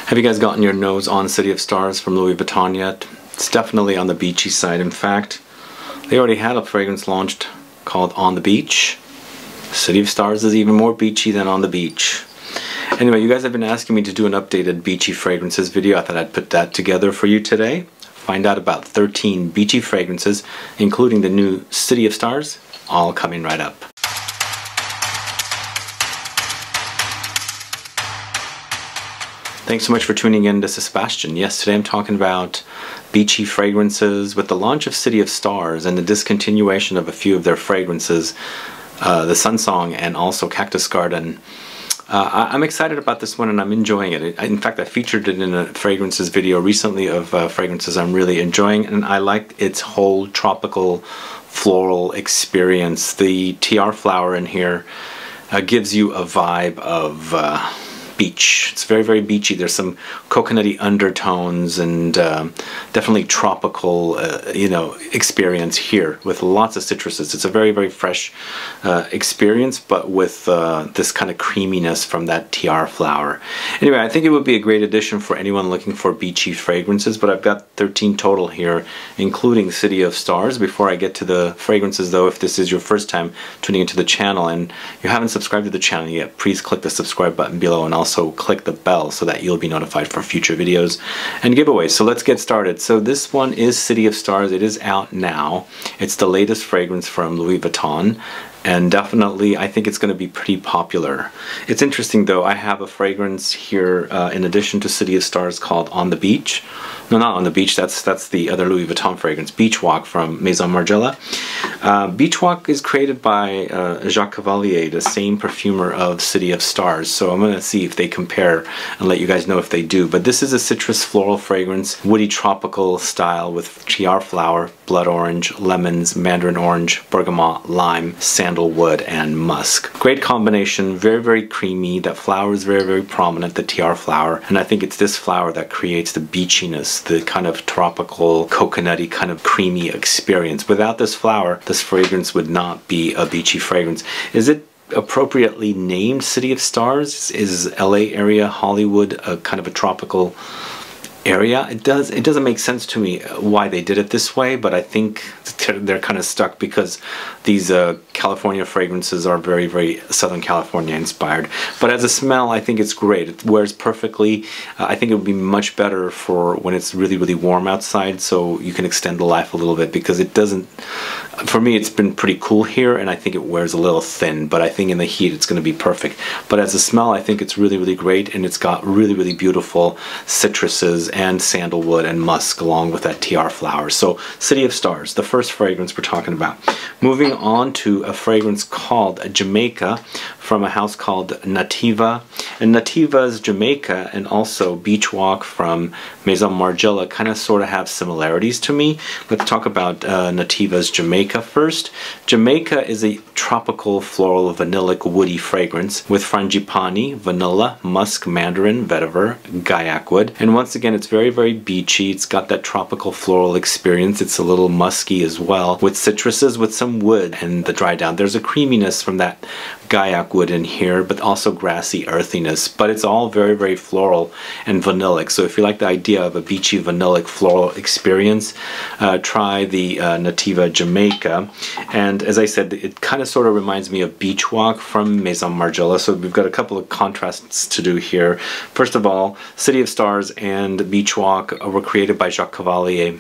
Have you guys gotten your nose on City of Stars from Louis Vuitton yet? It's definitely on the beachy side. In fact, they already had a fragrance launched called On the Beach. City of Stars is even more beachy than On the Beach. Anyway, you guys have been asking me to do an updated beachy fragrances video. I thought I'd put that together for you today. Find out about 13 beachy fragrances, including the new City of Stars, all coming right up. Thanks so much for tuning in. This is Sebastian. Yes, today I'm talking about beachy fragrances. With the launch of City of Stars and the discontinuation of a few of their fragrances, the Sun Song and also Cactus Garden, I'm excited about this one and I'm enjoying it. In fact, I featured it in a fragrances video recently of fragrances I'm really enjoying, and I like its whole tropical floral experience. The Tiare flower in here gives you a vibe of beach. It's very, very beachy. There's some coconutty undertones and definitely tropical, experience here with lots of citruses. It's a very, very fresh experience, but with this kind of creaminess from that Tiare flower. Anyway, I think it would be a great addition for anyone looking for beachy fragrances, but I've got 13 total here, including City of Stars. Before I get to the fragrances though, if this is your first time tuning into the channel and you haven't subscribed to the channel yet, please click the subscribe button below and also click the bell so that you'll be notified for future videos and giveaways. So let's get started. So this one is City of Stars. It is out now. It's the latest fragrance from Louis Vuitton, and definitely I think it's going to be pretty popular. It's interesting though, I have a fragrance here in addition to City of Stars called On the Beach. No, not On the Beach, that's the other Louis Vuitton fragrance, Beach Walk from Maison Margiela. Beach Walk is created by Jacques Cavalier, the same perfumer of City of Stars, so I'm going to see if they compare and let you guys know if they do. But this is a citrus floral fragrance, woody tropical style with Tiare flower, blood orange, lemons, mandarin orange, bergamot, lime, sandalwood, and musk. Great combination, very, very creamy. That flower is very, very prominent, the Tiare flower, and I think it's this flower that creates the beachiness, the kind of tropical, coconutty, kind of creamy experience. Without this flower, this fragrance would not be a beachy fragrance. Is it appropriately named City of Stars? Is LA area, Hollywood, a kind of a tropical area? It doesn't make sense to me why they did it this way, but I think they're kind of stuck because these California fragrances are very, very Southern California inspired. But as a smell, I think it's great. It wears perfectly. I think it would be much better for when it's really, really warm outside, so you can extend the life a little bit, because it doesn't, for me it's been pretty cool here and I think it wears a little thin, but I think in the heat it's going to be perfect. But as a smell, I think it's really, really great, and it's got really, really beautiful citruses and sandalwood and musk along with that Tiare flower. So City of Stars, the first fragrance we're talking about. Moving on to a fragrance called Jamaica from a house called NATEEVA. And NATEEVA's Jamaica and also Beach Walk from Maison Margiela kind of sort of have similarities to me. Let's talk about NATEEVA's Jamaica first. Jamaica is a tropical floral vanillic woody fragrance with Frangipani, vanilla, musk, mandarin, vetiver, Guaiac wood. And once again, it's very, very beachy. It's got that tropical floral experience. It's a little musky as well, with citruses with some wood and the dry down. There's a creaminess from that Guaiac wood in here, but also grassy earthiness. But it's all very, very floral and vanillic. So if you like the idea of a beachy vanillic floral experience, try the NATEEVA Jamaica. And as I said, it kind of sort of reminds me of Beach Walk from Maison Margiela. So we've got a couple of contrasts to do here. First of all, City of Stars and Beach Walk were created by Jacques Cavalier.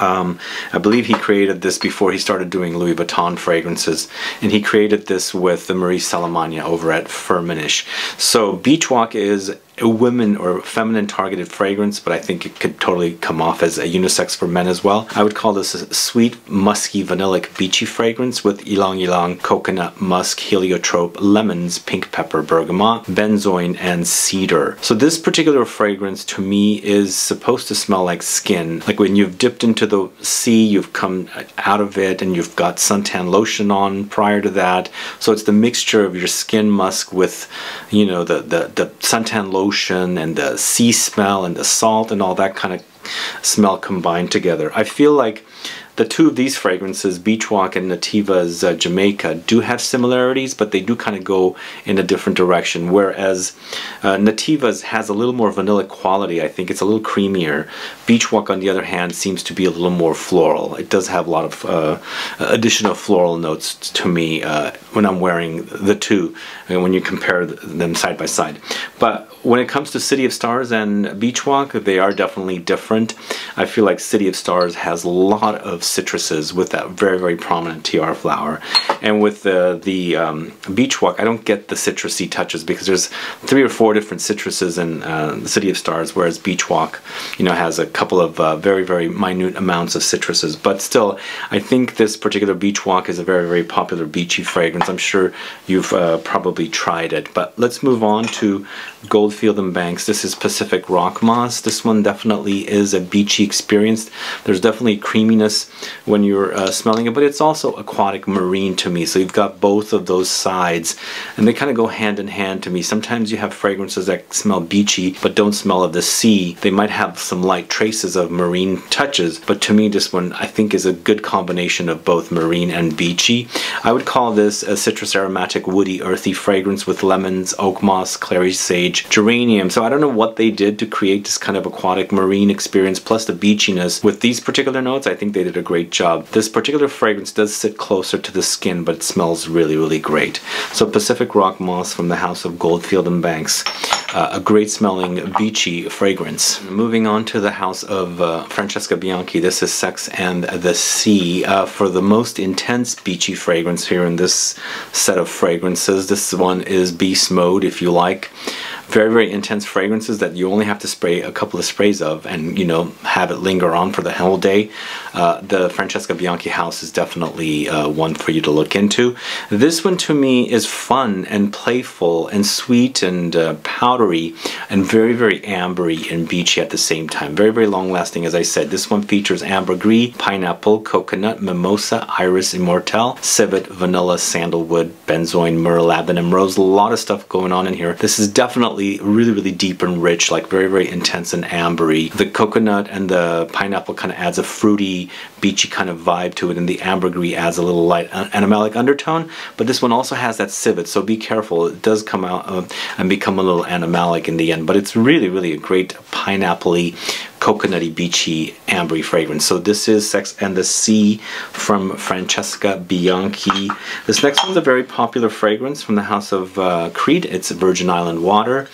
I believe he created this before he started doing Louis Vuitton fragrances, and he created this with the Marie Salamania over at Firmenich. So Beach Walk is a women or feminine targeted fragrance, but I think it could totally come off as a unisex for men as well. I would call this a sweet, musky, vanillic, beachy fragrance with Ylang-Ylang, coconut, musk, heliotrope, lemons, pink pepper, bergamot, benzoin, and cedar. So this particular fragrance to me is supposed to smell like skin. Like when you've dipped into the sea, you've come out of it and you've got suntan lotion on prior to that. So it's the mixture of your skin musk with, you know, the suntan lotion and the sea smell and the salt and all that kind of smell combined together. I feel like the two of these fragrances, Beach Walk and NATEEVA's Jamaica, do have similarities, but they do kind of go in a different direction. Whereas NATEEVA's has a little more vanilla quality. I think it's a little creamier. Beach Walk, on the other hand, seems to be a little more floral. It does have a lot of additional floral notes to me when I'm wearing the two, and when you compare them side by side. But when it comes to City of Stars and Beach Walk, they are definitely different. I feel like City of Stars has a lot of citruses with that very, very prominent tiare flower. And with the Beach Walk, I don't get the citrusy touches because there's 3 or 4 different citruses in the City of Stars, whereas Beach Walk, you know, has a couple of very, very minute amounts of citruses. But still, I think this particular Beach Walk is a very, very popular beachy fragrance. I'm sure you've probably tried it. But let's move on to Goldfield and Banks. This is Pacific Rock Moss. This one definitely is a beachy experience. There's definitely creaminess when you're smelling it, but it's also aquatic marine to me. So you've got both of those sides, and they kind of go hand in hand to me. Sometimes you have fragrances that smell beachy but don't smell of the sea. They might have some light traces of marine touches, but to me this one I think is a good combination of both marine and beachy. I would call this a citrus aromatic woody earthy fragrance with lemons, oak moss, clary sage, geranium. So I don't know what they did to create this kind of aquatic marine experience plus the beachiness. With these particular notes, I think they did a great job. This particular fragrance does sit closer to the skin, but it smells really, really great. So Pacific Rock Moss from the house of Goldfield and Banks. A great smelling beachy fragrance. Moving on to the house of Francesca Bianchi. This is Sex and the Sea. For the most intense beachy fragrance here in this set of fragrances, this one is Beast Mode, if you like. Very, very intense fragrances that you only have to spray a couple of sprays of and, you know, have it linger on for the whole day. The Francesca Bianchi house is definitely one for you to look into. This one to me is fun and playful and sweet and powdery and very, very ambery and beachy at the same time. Very, very long lasting, as I said. This one features ambergris, pineapple, coconut, mimosa, iris immortelle, civet, vanilla, sandalwood, benzoin, myrrh, lavender, rose. A lot of stuff going on in here. This is definitely really, really deep and rich, like very, very intense and ambery. The coconut and the pineapple kind of adds a fruity, beachy kind of vibe to it, and the ambergris adds a little light animalic undertone. But this one also has that civet, so be careful. It does come out and become a little animalic in the end, but it's really, really a great pineapple-y, coconutty, beachy, ambery fragrance. So this is Sex and the Sea from Francesca Bianchi. This next one's a very popular fragrance from the house of Creed. It's Virgin Island Water.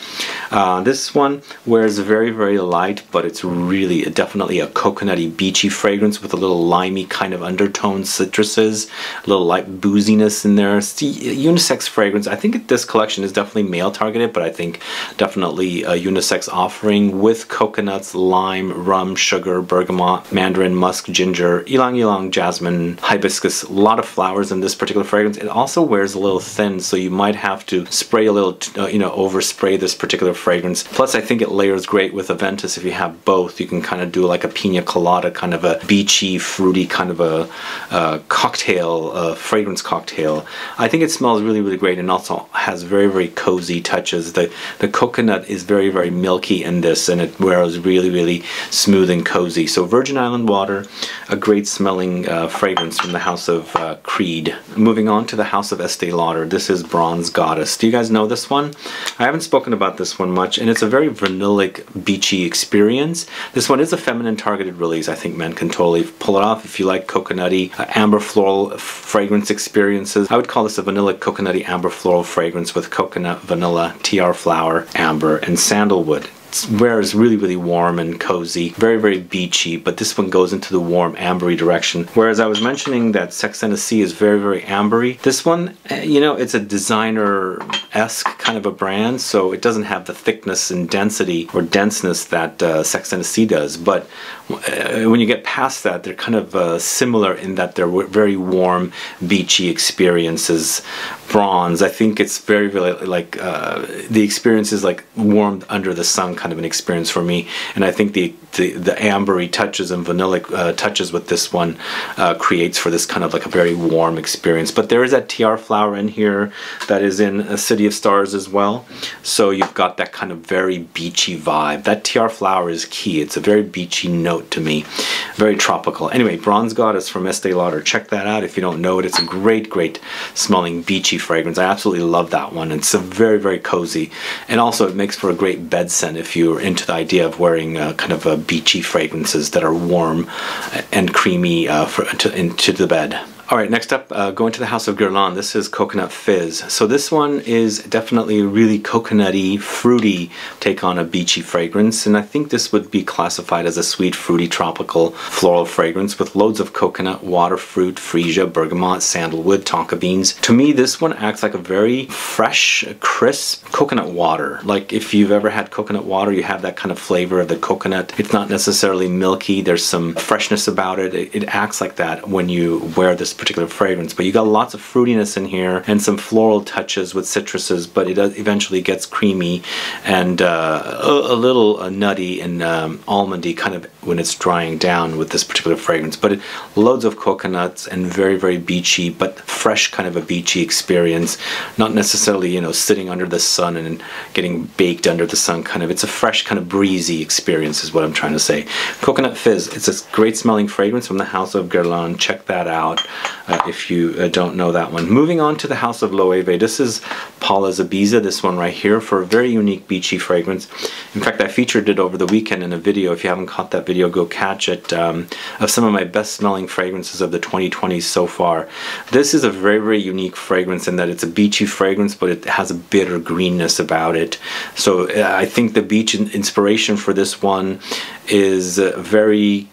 This one wears very, very light, but it's really definitely a coconutty, beachy fragrance with a little limey kind of undertone, citruses, a little light booziness in there. It's the unisex fragrance. I think this collection is definitely male targeted, but I think definitely a unisex offering with coconuts, lime, rum, sugar, bergamot, mandarin, musk, ginger, ylang-ylang, jasmine, hibiscus. A lot of flowers in this particular fragrance. It also wears a little thin, so you might have to spray a little, you know, overspray this particular fragrance. Plus, I think it layers great with Aventus. If you have both, you can kind of do like a pina colada, kind of a beachy, fruity kind of a cocktail, fragrance cocktail. I think it smells really, really great, and also has very, very cozy touches. The coconut is very, very milky in this, and it wears really, really smooth and cozy. So Virgin Island Water, a great smelling fragrance from the house of Creed. Moving on to the house of Estee Lauder. This is Bronze Goddess. Do you guys know this one? I haven't spoken about this one much, and it's a very vanillic, beachy experience. This one is a feminine targeted release. I think men can totally pull it off if you like coconutty, amber floral fragrance experiences. I would call this a vanillic, coconutty, amber floral fragrance with coconut, vanilla, tiare flower, amber, and sandalwood. Wears really, really warm and cozy, very, very beachy, but this one goes into the warm ambery direction. Whereas I was mentioning that Sex and the Sea is very, very ambery. This one, you know, it's a designer-esque kind of a brand, so it doesn't have the thickness and density or denseness that Sex and the Sea does. But when you get past that, they're kind of similar in that they're very warm, beachy experiences. Bronze, I think it's very, very like the experience is like warmed under the sun kind of an experience for me. And I think the ambery touches and vanillic touches with this one creates for this kind of like a very warm experience. But there is that Tiare flower in here that is in a City of Stars as well. So you've got that kind of very beachy vibe. That Tiare flower is key. It's a very beachy note to me. Very tropical. Anyway, Bronze Goddess from Estee Lauder. Check that out if you don't know it. It's a great, great smelling beachy fragrance. I absolutely love that one. It's a very, very cozy. And also it makes for a great bed scent if you're into the idea of wearing kind of beachy fragrances that are warm and creamy into the bed. Alright, next up, going to the House of Guerlain. This is Coconut Fizz. So this one is definitely a really coconutty, fruity take on a beachy fragrance, and I think this would be classified as a sweet, fruity, tropical, floral fragrance with loads of coconut, water fruit, freesia, bergamot, sandalwood, tonka beans. To me, this one acts like a very fresh, crisp coconut water. Like if you've ever had coconut water, you have that kind of flavor of the coconut. It's not necessarily milky, there's some freshness about it. It acts like that when you wear this particular fragrance, but you got lots of fruitiness in here and some floral touches with citruses, but it eventually gets creamy and a little nutty and almondy kind of when it's drying down with this particular fragrance. But loads of coconuts and very, very beachy, but fresh kind of a beachy experience. Not necessarily, you know, sitting under the sun and getting baked under the sun kind of. It's a fresh kind of breezy experience is what I'm trying to say. Coconut Fizz. It's a great smelling fragrance from the House of Guerlain. Check that out if you don't know that one. Moving on to the House of Loewe. This is Paula Zabiza, this one right here, for a very unique beachy fragrance. In fact, I featured it over the weekend in a video. If you haven't caught that video, go catch it, of some of my best smelling fragrances of the 2020s so far. This is a very, very unique fragrance in that it's a beachy fragrance, but it has a bitter greenness about it. So I think the beach inspiration for this one is very,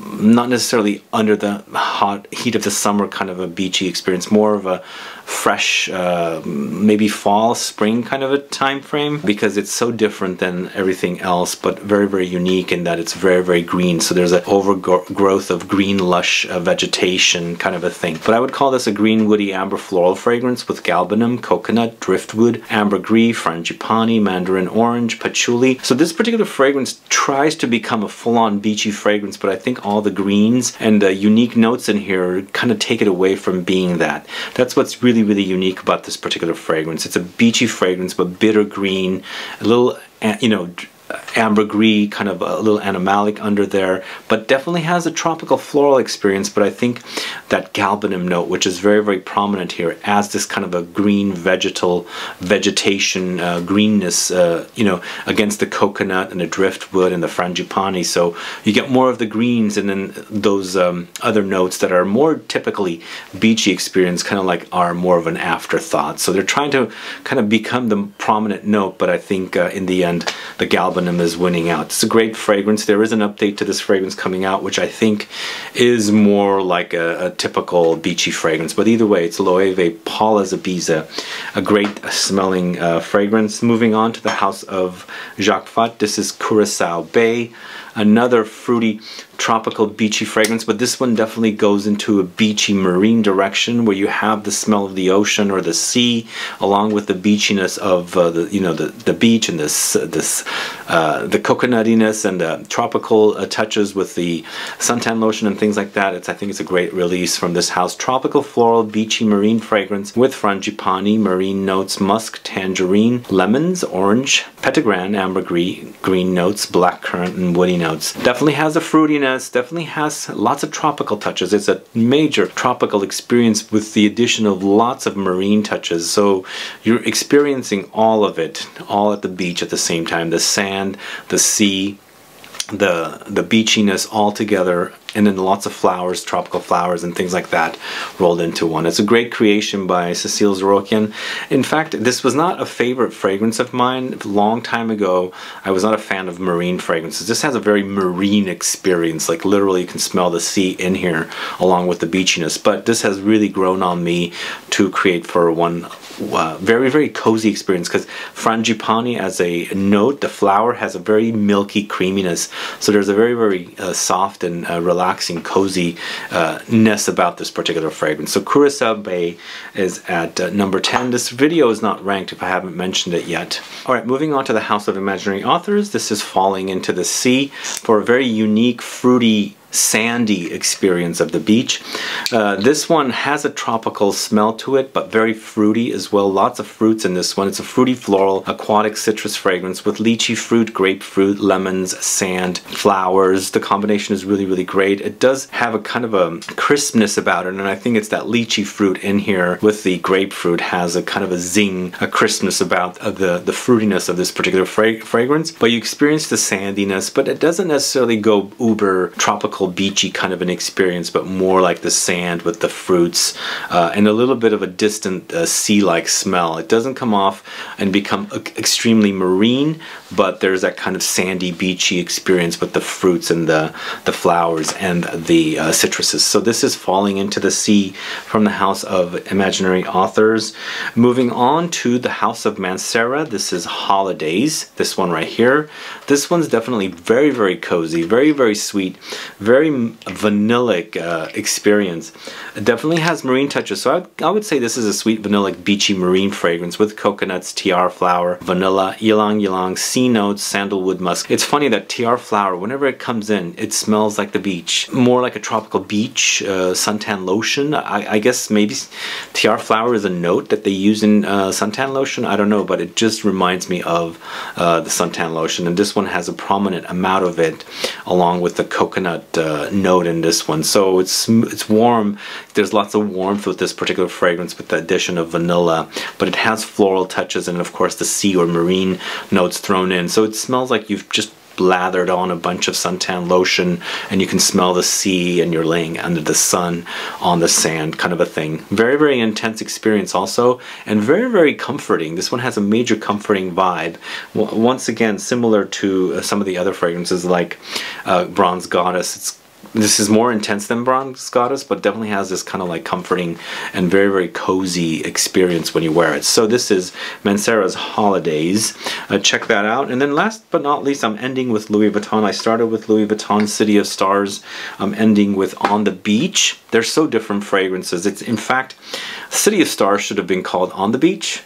not necessarily under the hot heat of the summer kind of a beachy experience, more of a fresh, maybe fall, spring kind of a time frame, because it's so different than everything else, but very, very unique in that it's very, very green. So there's an overgrowth of green, lush vegetation kind of a thing. But I would call this a green, woody, amber floral fragrance with galbanum, coconut, driftwood, ambergris, frangipani, mandarin orange, patchouli. So this particular fragrance tries to become a full-on beachy fragrance, but I think all the greens and the unique notes in here kind of take it away from being that. That's what's really, really unique about this particular fragrance. It's a beachy fragrance, but bitter green, a little, you know, ambergris, kind of a little animalic under there, but definitely has a tropical floral experience. But I think that galbanum note, which is very, very prominent here, adds this kind of a green vegetation greenness, you know, against the coconut and the driftwood and the frangipani. So you get more of the greens, and then those other notes that are more typically beachy experience kind of like are more of an afterthought. So they're trying to kind of become the prominent note, but I think in the end the galbanum is winning out. It's a great fragrance. There is an update to this fragrance coming out, which I think is more like a typical beachy fragrance. But either way, it's Loewe Paula Zabiza, a great smelling fragrance. Moving on to the House of Jacques Fat. This is Curacao Bay, another fruity, tropical, beachy fragrance, but this one definitely goes into a beachy marine direction where you have the smell of the ocean or the sea, along with the beachiness of the beach and the coconutiness and the tropical touches with the suntan lotion and things like that. I think it's a great release from this house. Tropical, floral, beachy, marine fragrance with frangipani, marine notes, musk, tangerine, lemons, orange, petitgrain, ambergris, green notes, blackcurrant, and woody notes. Definitely has a fruitiness, definitely has lots of tropical touches. It's a major tropical experience with the addition of lots of marine touches. So you're experiencing all of it, all at the beach at the same time. The sand, the sea, the beachiness all together, and then lots of flowers, tropical flowers and things like that rolled into one. It's a great creation by Cecile Zerokian. In fact, this was not a favorite fragrance of mine. A long time ago, I was not a fan of marine fragrances. This has a very marine experience, like literally you can smell the sea in here along with the beachiness. But this has really grown on me to create for one very, very cozy experience, because frangipani as a note, the flower has a very milky creaminess. So there's a very, very soft and relaxed relaxing cozy-ness about this particular fragrance. So Curacao Bay is at number 10. This video is not ranked if I haven't mentioned it yet. Alright, moving on to the House of Imaginary Authors. This is Falling into the Sea for a very unique, fruity, sandy experience of the beach. This one has a tropical smell to it, but very fruity as well. Lots of fruits in this one. It's a fruity floral aquatic citrus fragrance with lychee fruit, grapefruit, lemons, sand, flowers. The combination is really, really great. It does have a kind of a crispness about it, and I think it's that lychee fruit in here with the grapefruit has a kind of a zing, a crispness about the fruitiness of this particular fragrance. But you experience the sandiness, but it doesn't necessarily go uber tropical beachy kind of an experience, but more like the sand with the fruits and a little bit of a distant sea-like smell. It doesn't come off and become extremely marine, but there's that kind of sandy beachy experience with the fruits and the flowers and the citruses. So this is Falling into the Sea from the House of Imaginary Authors. Moving on to the House of Mancera, this is Holidays, this one right here. This one's definitely very, very cozy, very, very sweet, very vanillic experience. It definitely has marine touches, so I would say this is a sweet vanillic beachy marine fragrance with coconuts, tiare flower, vanilla, ylang-ylang, sea notes, sandalwood, musk. It's funny that tiare flower, whenever it comes in, it smells like the beach, more like a tropical beach suntan lotion. I guess maybe tiare flower is a note that they use in suntan lotion. I don't know, but it just reminds me of the suntan lotion, and this one has a prominent amount of it along with the coconut note in this one. So it's warm. There's lots of warmth with this particular fragrance with the addition of vanilla, but it has floral touches and of course the sea or marine notes thrown in. So it smells like you've just lathered on a bunch of suntan lotion and you can smell the sea and you're laying under the sun on the sand kind of a thing. Very, very intense experience also, and very, very comforting. This one has a major comforting vibe. Once again, similar to some of the other fragrances like Bronze Goddess. This is more intense than Bronze Goddess, but definitely has this kind of like comforting and very, very cozy experience when you wear it. So this is Mancera's Holidays. Check that out. And then last but not least, I'm ending with Louis Vuitton. I started with Louis Vuitton City of Stars. I'm ending with On the Beach. They're so different fragrances. It's, in fact, City of Stars should have been called On the Beach.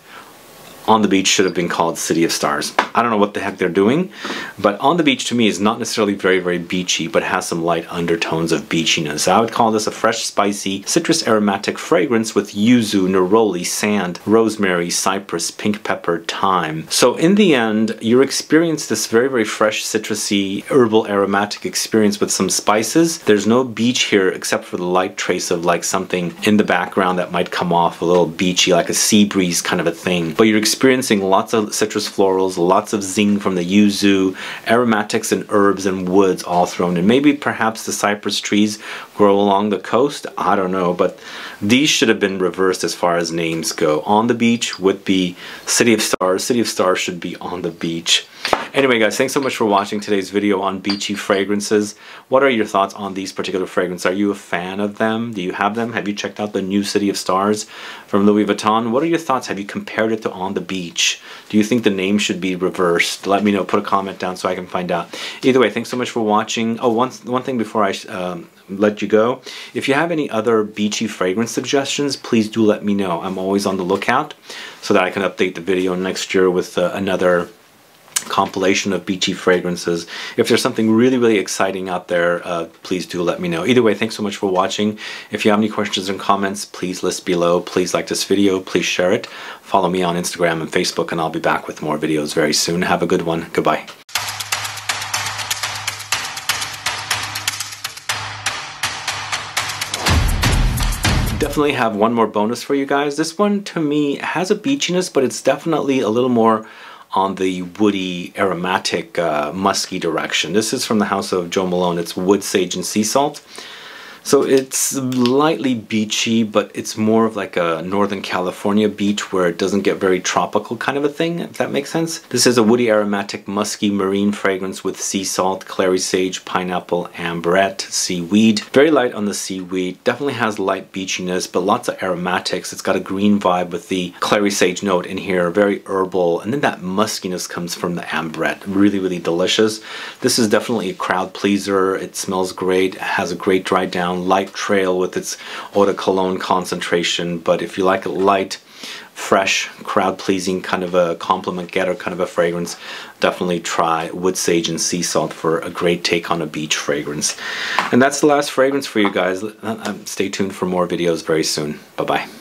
On the Beach should have been called City of Stars. I don't know what the heck they're doing, but On the Beach to me is not necessarily very, very beachy, but has some light undertones of beachiness. I would call this a fresh, spicy, citrus aromatic fragrance with yuzu, neroli, sand, rosemary, cypress, pink pepper, thyme. So in the end, you experience this very, very fresh, citrusy, herbal, aromatic experience with some spices. There's no beach here except for the light trace of like something in the background that might come off a little beachy, like a sea breeze kind of a thing. But you're experiencing lots of citrus florals, lots of zing from the yuzu, aromatics and herbs and woods all thrown in. Maybe perhaps the cypress trees grow along the coast. I don't know, but these should have been reversed as far as names go. On the Beach would be City of Stars. City of Stars should be On the Beach. Anyway guys, thanks so much for watching today's video on beachy fragrances. What are your thoughts on these particular fragrances? Are you a fan of them? Do you have them? Have you checked out the new City of Stars from Louis Vuitton? What are your thoughts? Have you compared it to On the Beach? Do you think the name should be reversed? Let me know. Put a comment down so I can find out. Either way, thanks so much for watching. Oh, one thing before I let you go. If you have any other beachy fragrance suggestions, please do let me know. I'm always on the lookout so that I can update the video next year with another compilation of beachy fragrances. If there's something really, really exciting out there, please do let me know. Either way, thanks so much for watching. If you have any questions and comments, please list below. Please like this video. Please share it. Follow me on Instagram and Facebook, and I'll be back with more videos very soon. Have a good one. Goodbye. Definitely have one more bonus for you guys. This one to me has a beachiness, but it's definitely a little more on the woody, aromatic, musky direction. This is from the House of Jo Malone. It's Wood, Sage, and Sea Salt. So it's lightly beachy, but it's more of like a Northern California beach where it doesn't get very tropical kind of a thing, if that makes sense. This is a woody, aromatic, musky, marine fragrance with sea salt, clary sage, pineapple, amberette, seaweed. Very light on the seaweed, definitely has light beachiness, but lots of aromatics. It's got a green vibe with the clary sage note in here, very herbal, and then that muskiness comes from the amberette. Really, really delicious. This is definitely a crowd pleaser. It smells great, it has a great dry down, light trail with its eau de cologne concentration, but if you like it light, fresh, crowd-pleasing, kind of a compliment getter kind of a fragrance, definitely try wood sage and sea salt for a great take on a beach fragrance. And that's the last fragrance for you guys. Stay tuned for more videos very soon. Bye-bye.